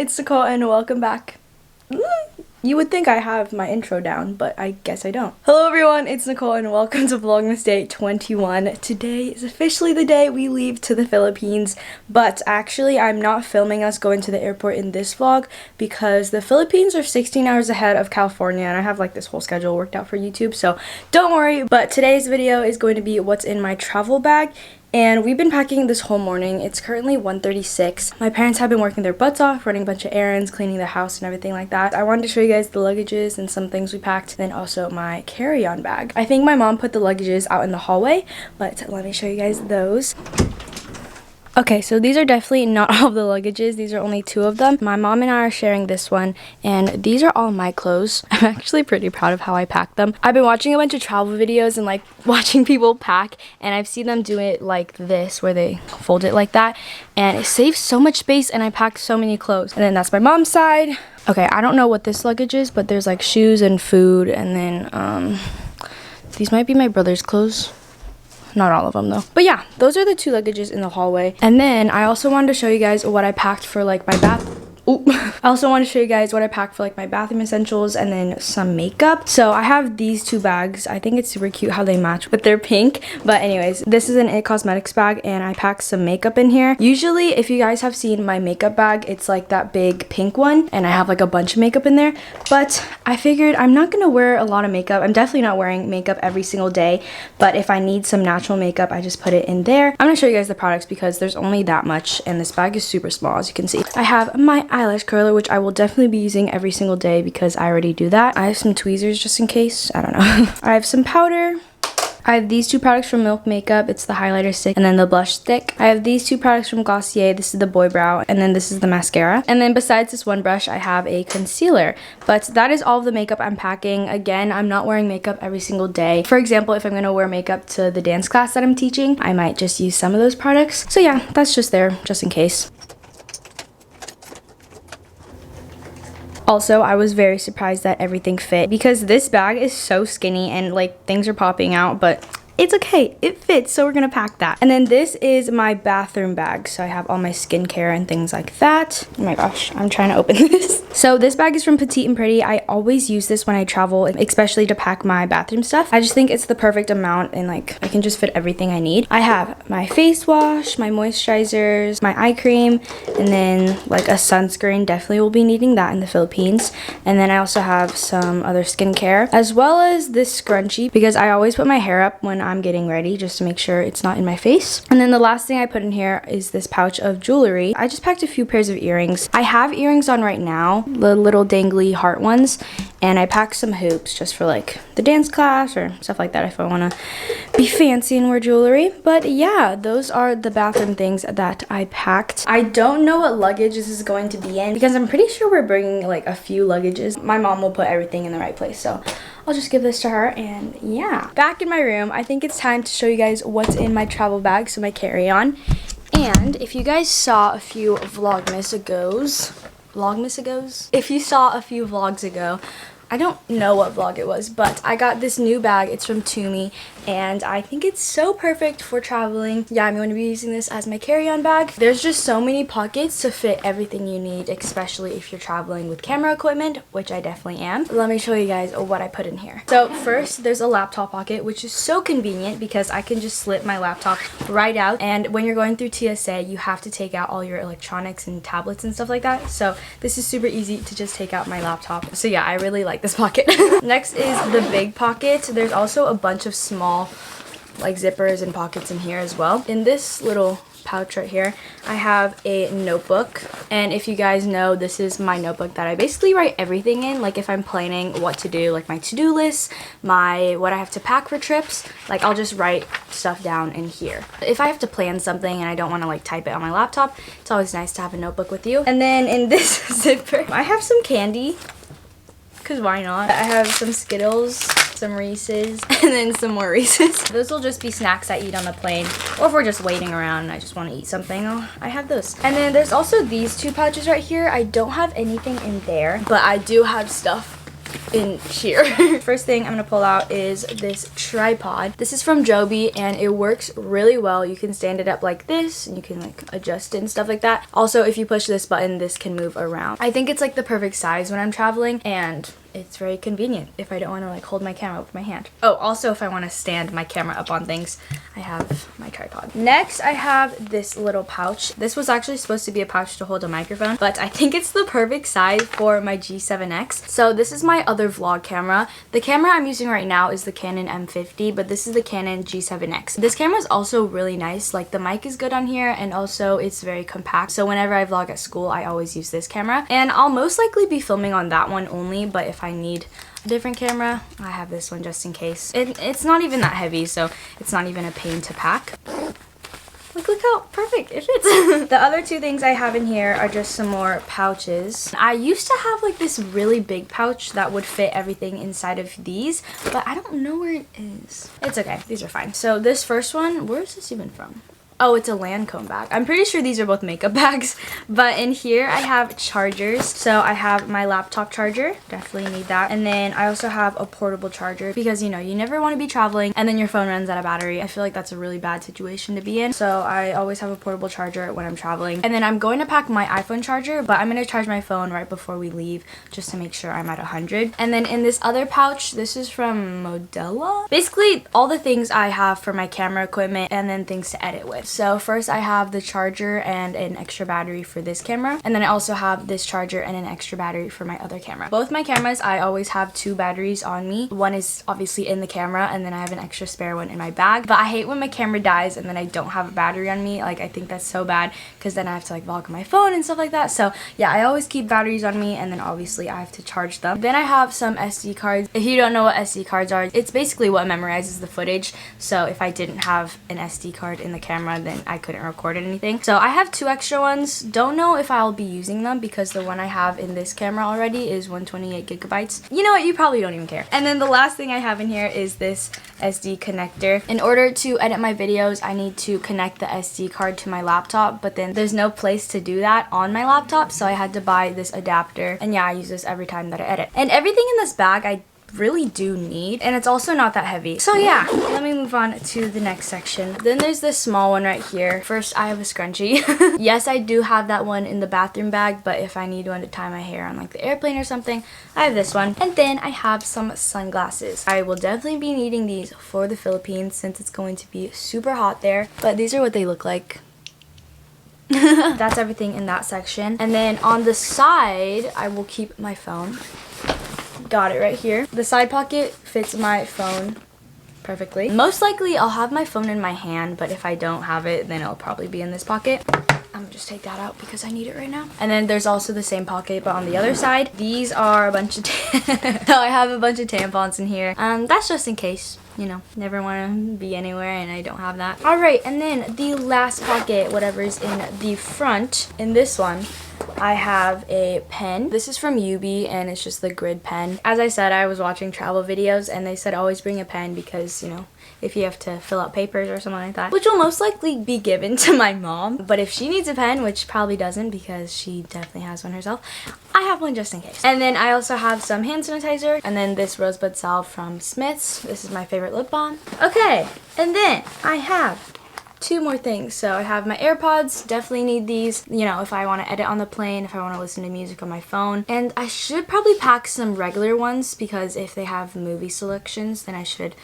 it's Nicole and welcome back. You would think I have my intro down, but I guess I don't. Hello everyone, it's Nicole and welcome to Vlogmas Day 21. Today is officially the day we leave to the Philippines, but actually I'm not filming us going to the airport in this vlog because the Philippines are 16 hours ahead of California and I have like this whole schedule worked out for YouTube, so don't worry. But today's video is going to be what's in my travel bag. And we've been packing this whole morning. It's currently 1:36. My parents have been working their butts off, running a bunch of errands, cleaning the house and everything like that. I wanted to show you guys the luggages and some things we packed, then also my carry-on bag. I think my mom put the luggages out in the hallway, but let me show you guys those. Okay, so these are definitely not all of the luggages. These are only 2 of them. My mom and I are sharing this one, and these are all my clothes. I'm actually pretty proud of how I packed them. I've been watching a bunch of travel videos and like watching people pack, and I've seen them do it like this, where they fold it like that, and it saves so much space, and I packed so many clothes. And then that's my mom's side. Okay, I don't know what this luggage is, but there's like shoes and food, and then these might be my brother's clothes. Not all of them though. But yeah, those are the 2 luggages in the hallway. And then I also wanted to show you guys what I packed for like my I also want to show you guys what I packed for like my bathroom essentials and then some makeup. So I have these 2 bags. I think it's super cute how they match, but they're pink. But anyways, this is an It Cosmetics bag and I packed some makeup in here. Usually if you guys have seen my makeup bag, it's like that big pink one and I have like a bunch of makeup in there. But I figured I'm not gonna wear a lot of makeup. I'm definitely not wearing makeup every single day, but if I need some natural makeup, I just put it in there. I'm gonna show you guys the products because there's only that much and this bag is super small, as you can see. I have my eyelash curler, which I will definitely be using every single day because I already do that. I have some tweezers just in case. I don't know. I have some powder. I have these 2 products from Milk Makeup. It's the highlighter stick and then the blush stick. I have these 2 products from Glossier. This is the Boy Brow and then this is the mascara. And then besides this one brush, I have a concealer. But that is all of the makeup I'm packing. Again, I'm not wearing makeup every single day. For example, if I'm going to wear makeup to the dance class that I'm teaching, I might just use some of those products. So yeah, that's just there just in case. Also, I was very surprised that everything fit because this bag is so skinny and like things are popping out, but it's okay, it fits, so we're gonna pack that. And then this is my bathroom bag, so I have all my skincare and things like that. Oh my gosh, I'm trying to open this. So this bag is from Petite and Pretty. I always use this when I travel, especially to pack my bathroom stuff. I just think it's the perfect amount and like I can just fit everything I need. I have my face wash, my moisturizers, my eye cream, and then like a sunscreen. Definitely will be needing that in the Philippines. And then I also have some other skincare, as well as this scrunchie because I always put my hair up when I'm getting ready just to make sure it's not in my face. And then the last thing I put in here is this pouch of jewelry. I just packed a few pairs of earrings. I have earrings on right now, the little dangly heart ones, and I packed some hoops just for like the dance class or stuff like that if I want to be fancy and wear jewelry. But yeah, those are the bathroom things that I packed. I don't know what luggage this is going to be in because I'm pretty sure we're bringing like a few luggages. My mom will put everything in the right place, so I'll just give this to her. And yeah, back in my room, I think it's time to show you guys what's in my travel bag, so my carry-on. And if you guys saw a few Vlogmas agos, if you saw a few vlogs ago, I don't know what vlog it was, but I got this new bag. It's from Tumi, and I think it's so perfect for traveling. Yeah, I'm going to be using this as my carry-on bag. There's just so many pockets to fit everything you need, especially if you're traveling with camera equipment, which I definitely am. Let me show you guys what I put in here. So first, there's a laptop pocket, which is so convenient because I can just slip my laptop right out. And when you're going through TSA, you have to take out all your electronics and tablets and stuff like that. So this is super easy to just take out my laptop. So yeah, I really like this pocket. Next is the big pocket. There's also a bunch of small like zippers and pockets in here as well. In this little pouch right here, I have a notebook, and if you guys know, this is my notebook that I basically write everything in. Like if I'm planning what to do, like my to-do list, what I have to pack for trips, like I'll just write stuff down in here. If I have to plan something and I don't want to like type it on my laptop, it's always nice to have a notebook with you. And then in this zipper, I have some candy, because why not? I have some Skittles, some Reese's, and then some more Reese's. Those will just be snacks I eat on the plane, or if we're just waiting around and I just want to eat something, I have those. And then there's also these 2 pouches right here. I don't have anything in there, but I do have stuff in here. First thing I'm gonna pull out is this tripod. This is from Joby and it works really well. You can stand it up like this and you can like adjust it and stuff like that. Also, if you push this button, this can move around. I think it's like the perfect size when I'm traveling, and it's very convenient if I don't want to like hold my camera with my hand. Oh, also if I want to stand my camera up on things, I have my tripod. Next, I have this little pouch. This was actually supposed to be a pouch to hold a microphone, but I think it's the perfect size for my G7X. So this is my other vlog camera. The camera I'm using right now is the Canon M50, but this is the Canon G7X. This camera is also really nice. Like the mic is good on here, and also it's very compact. So whenever I vlog at school, I always use this camera, and I'll most likely be filming on that one only, but if I need a different camera, I have this one just in case. It's not even that heavy, so it's not even a pain to pack. Look how perfect it fits. The other two things I have in here are just some more pouches. I used to have like this really big pouch that would fit everything inside of these, but I don't know where it is. It's okay, these are fine. So this first one, where is this even from? Oh, it's a Lancome bag. I'm pretty sure these are both makeup bags, but in here I have chargers. So I have my laptop charger, definitely need that. And then I also have a portable charger because, you know, you never want to be traveling and then your phone runs out of battery. I feel like that's a really bad situation to be in. So I always have a portable charger when I'm traveling. And then I'm going to pack my iPhone charger, but I'm going to charge my phone right before we leave just to make sure I'm at 100. And then in this other pouch, this is from Modella. Basically, all the things I have for my camera equipment and then things to edit with. So first I have the charger and an extra battery for this camera, and then I also have this charger and an extra battery for my other camera. Both my cameras, I always have 2 batteries on me. One is obviously in the camera, and then I have an extra spare one in my bag. But I hate when my camera dies and then I don't have a battery on me. Like, I think that's so bad because then I have to like vlog on my phone and stuff like that. So yeah, I always keep batteries on me, and then obviously I have to charge them. Then I have some SD cards. If you don't know what SD cards are, it's basically what memorizes the footage. So if I didn't have an SD card in the camera, then I couldn't record anything. So I have 2 extra ones. Don't know if I'll be using them because the one I have in this camera already is 128 gigabytes. You know what? You probably don't even care. And then the last thing I have in here is this SD connector. In order to edit my videos, I need to connect the SD card to my laptop, but then there's no place to do that on my laptop, so I had to buy this adapter. And yeah, I use this every time that I edit. And everything in this bag I really do need, and it's also not that heavy. So yeah, let me move on to the next section. Then there's this small one right here. First, I have a scrunchie. Yes, I do have that one in the bathroom bag, but if I need one to tie my hair on like the airplane or something, I have this one. And then I have some sunglasses. I will definitely be needing these for the Philippines since it's going to be super hot there, but these are what they look like. That's everything in that section. And then on the side, I will keep my phone. Got it right here. The side pocket fits my phone perfectly. Most likely I'll have my phone in my hand, but if I don't have it, then it'll probably be in this pocket. I'm gonna just take that out because I need it right now. And then there's also the same pocket, but on the other side. These are a bunch of so I have a bunch of tampons in here. That's just in case, you know, never want to be anywhere and I don't have that. All right, and then the last pocket, whatever's in the front, in this one, I have a pen. This is from Yubi and it's just the grid pen. As I said, I was watching travel videos and they said always bring a pen because, you know, if you have to fill out papers or something like that, which will most likely be given to my mom. But if she needs a pen, which probably doesn't because she definitely has one herself, I have one just in case. And then I also have some hand sanitizer, and then this rosebud salve from Smith's. This is my favorite lip balm. Okay, and then I have 2 more things. So I have my AirPods, definitely need these, you know, if I want to edit on the plane, if I want to listen to music on my phone. And I should probably pack some regular ones because if they have movie selections, then I should,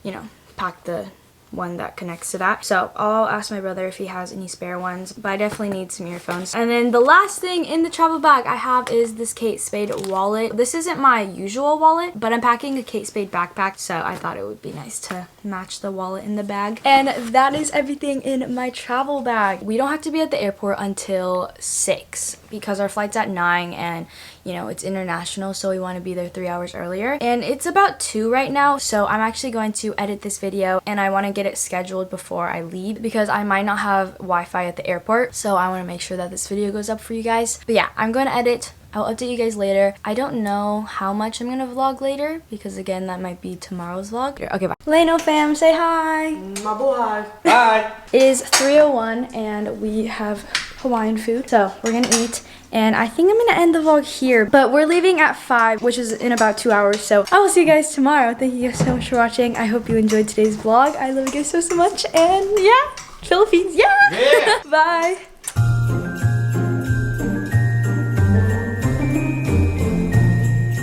you know, pack the one that connects to that. So I'll ask my brother if he has any spare ones, but I definitely need some earphones. And then the last thing in the travel bag I have is this Kate Spade wallet. This isn't my usual wallet, but I'm packing a Kate Spade backpack, so I thought it would be nice to match the wallet in the bag. And that is everything in my travel bag. We don't have to be at the airport until 6 because our flight's at 9 and, you know, it's international, so we want to be there 3 hours earlier. And it's about 2 right now, so I'm actually going to edit this video and I want to get it scheduled before I leave because I might not have Wi-Fi at the airport, so I want to make sure that this video goes up for you guys. But yeah, I'm going to edit. I'll update you guys later. I don't know how much I'm gonna vlog later because again, that might be tomorrow's vlog. Okay, bye. Laeno fam, say hi. Mabuhay. Bye. It is 3:01 and we have Hawaiian food, so we're gonna eat. And I think I'm gonna end the vlog here, but we're leaving at 5, which is in about 2 hours. So I will see you guys tomorrow. Thank you guys so much for watching. I hope you enjoyed today's vlog. I love you guys so much. And yeah, Philippines, yeah. Bye.